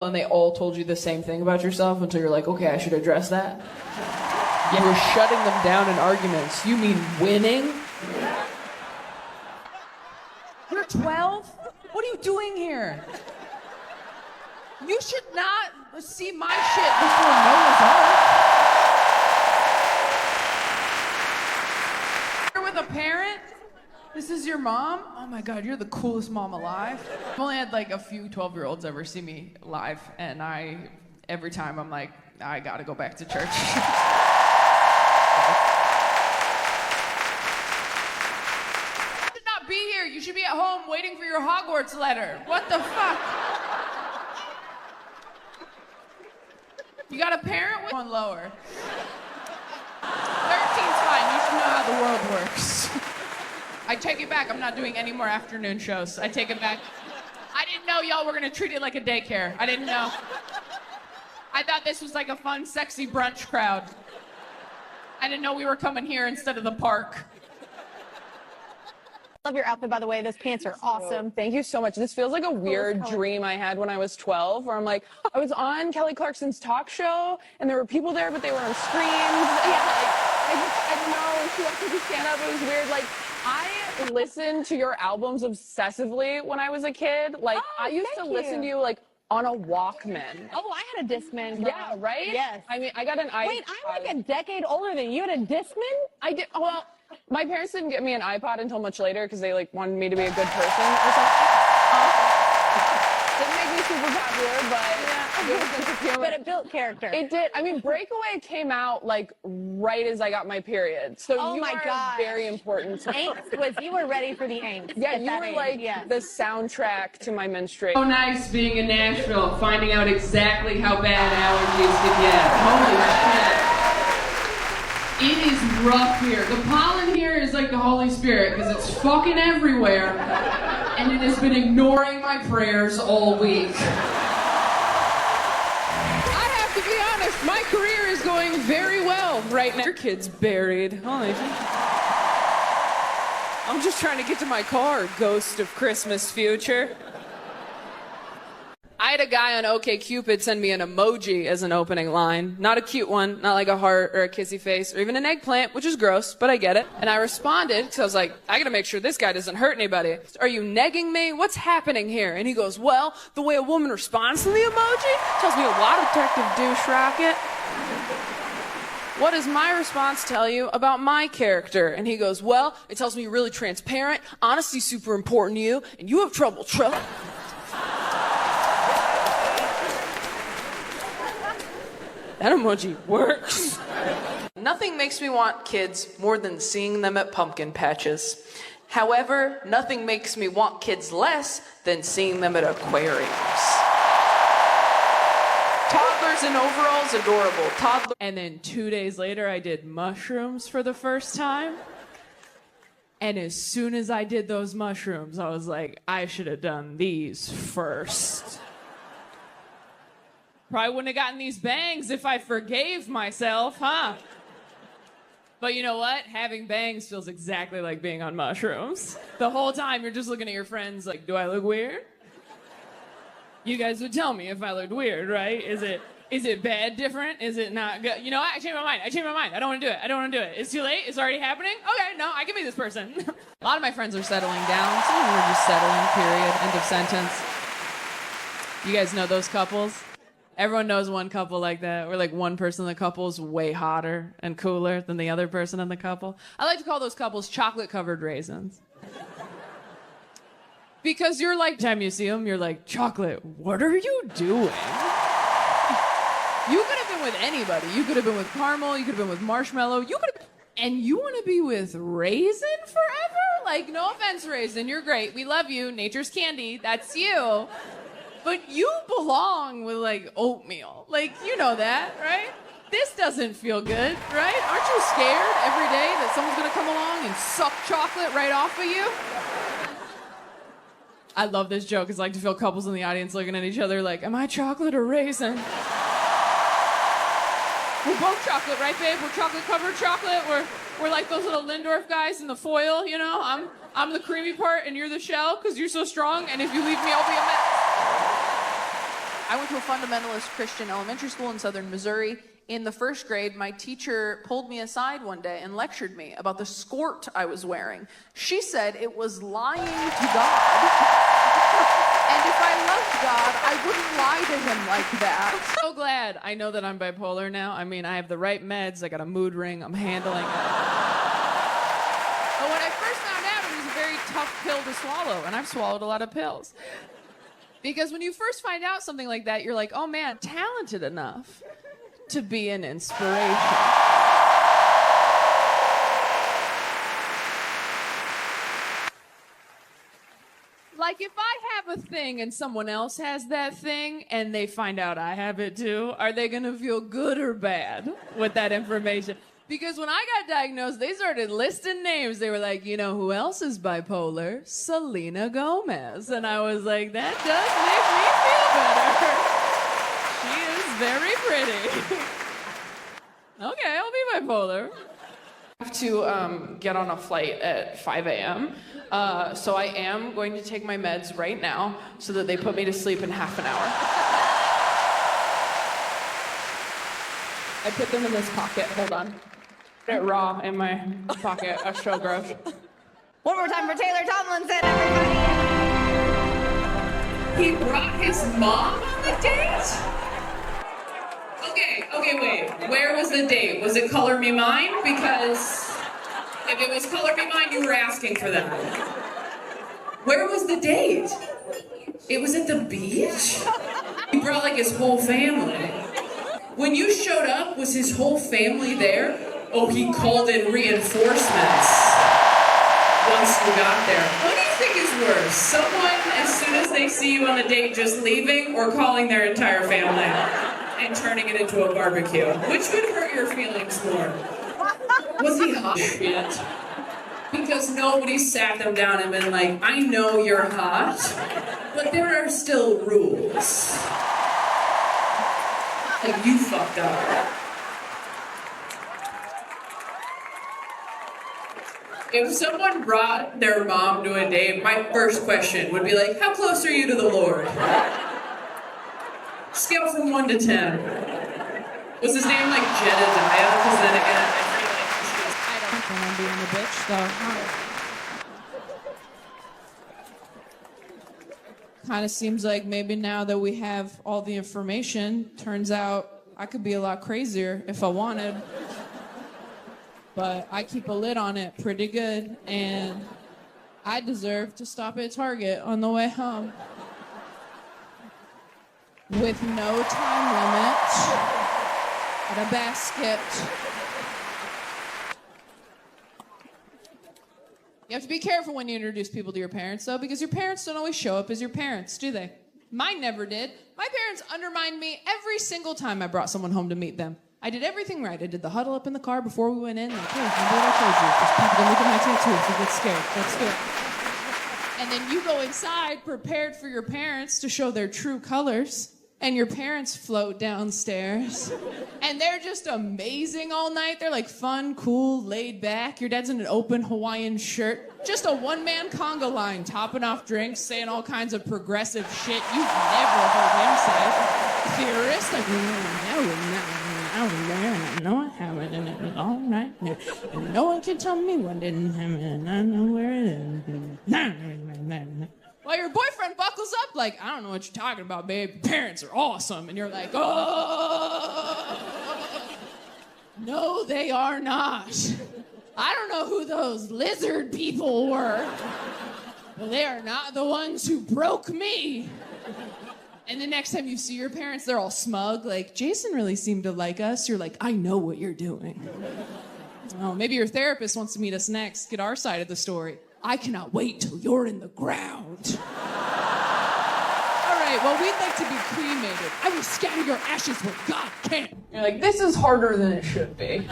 And they all told you the same thing about yourself until you're like, okay, I should address that. You were shutting them down in arguments. You mean winning? You're 12? What are you doing here? You should not see my shit before Noah's Ark. You're with a parent? This is your mom? Oh my God, you're the coolest mom alive. I've only had like a few 12-year-olds ever see me live, and every time I'm like, I gotta go back to church. You should not be here. You should be at home waiting for your Hogwarts letter. What the fuck? You got a parent with one lower. 13's fine. You should know how the world works. I take it back. I'm not doing any more afternoon shows. I take it back. I didn't know y'all were gonna treat it like a daycare. I didn't know. I thought this was like a fun, sexy brunch crowd. I didn't know we were coming here instead of the park. Love your outfit, by the way. Those pants are awesome. Thank you so much. This feels like a weird dream I had when I was 12, where I'm like, I was on Kelly Clarkson's talk show, and there were people there, but they were on screens. Yeah, like, I don't know. She wanted to stand up. It was weird. Like, I listened to your albums obsessively when I was a kid. Like, I used to listen to you, like, on a Walkman. Oh, I had a Discman. Yeah, right? Yes. I mean, I got an iPod. Wait, I'm like a decade older than you. You had a Discman? I did. Well, my parents didn't get me an iPod until much later because they like wanted me to be a good person or something. Didn't make me super popular, but it was a sense of humor. But it built character. It did. I mean, Breakaway came out like right as I got my period, so Oh you my are gosh. very important to me. Angst was, you were ready for the angst. Yeah, at you that were age. like Yes. the soundtrack to my menstruation. So nice being in Nashville, finding out exactly how bad allergies can get. Holy shit. It is rough here. The pollen here is like the Holy Spirit because it's fucking everywhere, and it has been ignoring my prayers all week. I have to be honest, my career is going very well right now. Your kid's buried. Holy shit. I'm just trying to get to my car, ghost of Christmas future. I had a guy on OkCupid send me an emoji as an opening line. Not a cute one, not like a heart or a kissy face or even an eggplant, which is gross, but I get it. And I responded, because I was like, I gotta make sure this guy doesn't hurt anybody. Are you negging me? What's happening here? And he goes, well, the way a woman responds to the emoji tells me a lot, Detective Douche Rocket. What does my response tell you about my character? And he goes, well, it tells me you're really transparent, honesty's super important to you, and you have trouble That emoji works. Nothing makes me want kids more than seeing them at pumpkin patches. However, nothing makes me want kids less than seeing them at aquariums. Toddlers in overalls, adorable. And then 2 days later, I did mushrooms for the first time. And as soon as I did those mushrooms, I was like, I should have done these first. Probably wouldn't have gotten these bangs if I forgave myself, huh? But you know what? Having bangs feels exactly like being on mushrooms. The whole time you're just looking at your friends like, do I look weird? You guys would tell me if I looked weird, right? Is it bad different? Is it not good? You know what? I changed my mind. I don't want to do it. It's too late. It's already happening. Okay, no, I can be this person. A lot of my friends are settling down. Some of them are just settling, period. End of sentence. You guys know those couples? Everyone knows one couple like that, where like one person in the couple is way hotter and cooler than the other person in the couple. I like to call those couples chocolate-covered raisins. Because you're like, time you see them, you're like, chocolate, what are you doing? You could have been with anybody. You could have been with caramel, you could have been with marshmallow, and you want to be with raisin forever? Like, no offense, raisin, you're great. We love you. Nature's candy, that's you. But you belong with, like, oatmeal. Like, you know that, right? This doesn't feel good, right? Aren't you scared every day that someone's gonna come along and suck chocolate right off of you? I love this joke. It's like to feel couples in the audience looking at each other like, am I chocolate or raisin? We're both chocolate, right, babe? We're chocolate-covered chocolate. We're like those little Lindorf guys in the foil, you know? I'm the creamy part and you're the shell because you're so strong, and if you leave me, I'll be a mess. I went to a fundamentalist Christian elementary school in southern Missouri. In the first grade, my teacher pulled me aside one day and lectured me about the skirt I was wearing. She said it was lying to God. And if I loved God, I wouldn't lie to him like that. So glad I know that I'm bipolar now. I mean, I have the right meds. I got a mood ring. I'm handling it. But when I first found out, it was a very tough pill to swallow, and I've swallowed a lot of pills. Because when you first find out something like that, you're like, oh man, talented enough to be an inspiration. Like if I have a thing and someone else has that thing and they find out I have it too, are they gonna feel good or bad with that information? Because when I got diagnosed, they started listing names. They were like, you know who else is bipolar? Selena Gomez. And I was like, that does make me feel better. She is very pretty. Okay, I'll be bipolar. I have to get on a flight at 5 a.m. So I am going to take my meds right now so that they put me to sleep in half an hour. I put them in this pocket. Hold on. They're raw in my pocket. That's so gross. One more time for Taylor Tomlinson, everybody. He brought his mom on the date? Okay, wait. Where was the date? Was it Color Me Mine? Because if it was Color Me Mine, you were asking for that. Where was the date? It was at the beach? He brought like his whole family. When you showed up, was his whole family there? Oh, he called in reinforcements once you got there. What do you think is worse? Someone, as soon as they see you on the date, just leaving, or calling their entire family and turning it into a barbecue? Which would hurt your feelings more? Was he hot? Shit. Because nobody sat them down and been like, I know you're hot, but there are still rules. Like, you fucked up. If someone brought their mom to a date, my first question would be like, how close are you to the Lord? Scale from 1 to 10. Was his name like Jedediah? Because then again, I feel like I don't think I'm being a bitch, though. Kind of seems like maybe now that we have all the information, turns out I could be a lot crazier if I wanted. But I keep a lid on it pretty good, and I deserve to stop at Target on the way home. With no time limit, and a basket. You have to be careful when you introduce people to your parents, though, because your parents don't always show up as your parents, do they? Mine never did. My parents undermined me every single time I brought someone home to meet them. I did everything right. I did the huddle up in the car before we went in. Like, hey, remember what I told you? There's people gonna look at my tattoo if you get scared. That's good. And then you go inside prepared for your parents to show their true colors. And your parents float downstairs. And they're just amazing all night. They're like fun, cool, laid back. Your dad's in an open Hawaiian shirt. Just a one-man conga line, topping off drinks, saying all kinds of progressive shit you've never heard him say. Theorist, like, I know I haven't, and it was all right there. And no one can tell me what didn't happen, and I know where it is. Well, your boyfriend buckles up like, I don't know what you're talking about, babe. Your parents are awesome. And you're like, oh, no, they are not. I don't know who those lizard people were, but they are not the ones who broke me. And the next time you see your parents, they're all smug, like, Jason really seemed to like us. You're like, I know what you're doing. Oh, maybe your therapist wants to meet us next, get our side of the story. I cannot wait till you're in the ground. All right, well, we'd like to be cremated. I will scatter your ashes where God can. You're like, this is harder than it should be.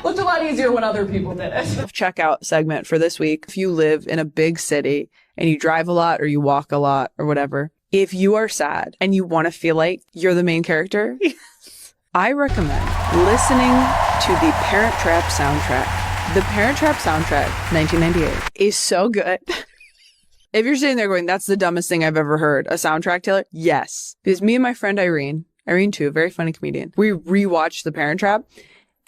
Looked a lot easier when other people did it. Checkout segment for this week. If you live in a big city and you drive a lot or you walk a lot or whatever, if you are sad and you want to feel like you're the main character, I recommend listening to the Parent Trap soundtrack. The Parent Trap soundtrack, 1998, is so good. If you're sitting there going, that's the dumbest thing I've ever heard, a soundtrack, Taylor? Yes. Because me and my friend Irene too, a very funny comedian, we rewatched The Parent Trap.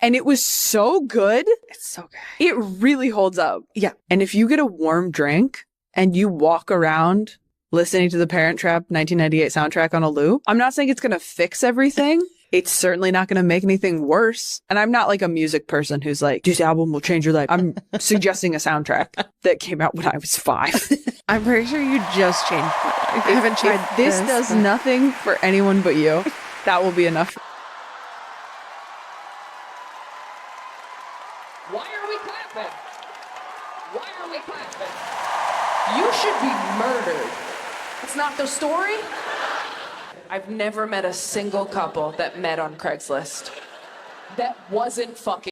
And it was so good. It's so good. It really holds up. Yeah. And if you get a warm drink and you walk around listening to the Parent Trap 1998 soundtrack on a loop, I'm not saying it's going to fix everything. It's certainly not going to make anything worse. And I'm not like a music person who's like, this album will change your life. I'm suggesting a soundtrack that came out when I was 5. I'm pretty sure you just changed my life. I haven't tried If this does nothing for anyone but you, that will be enough. Why are we clapping? Why are we clapping? You should be murdered. It's not the story? I've never met a single couple that met on Craigslist that wasn't fucking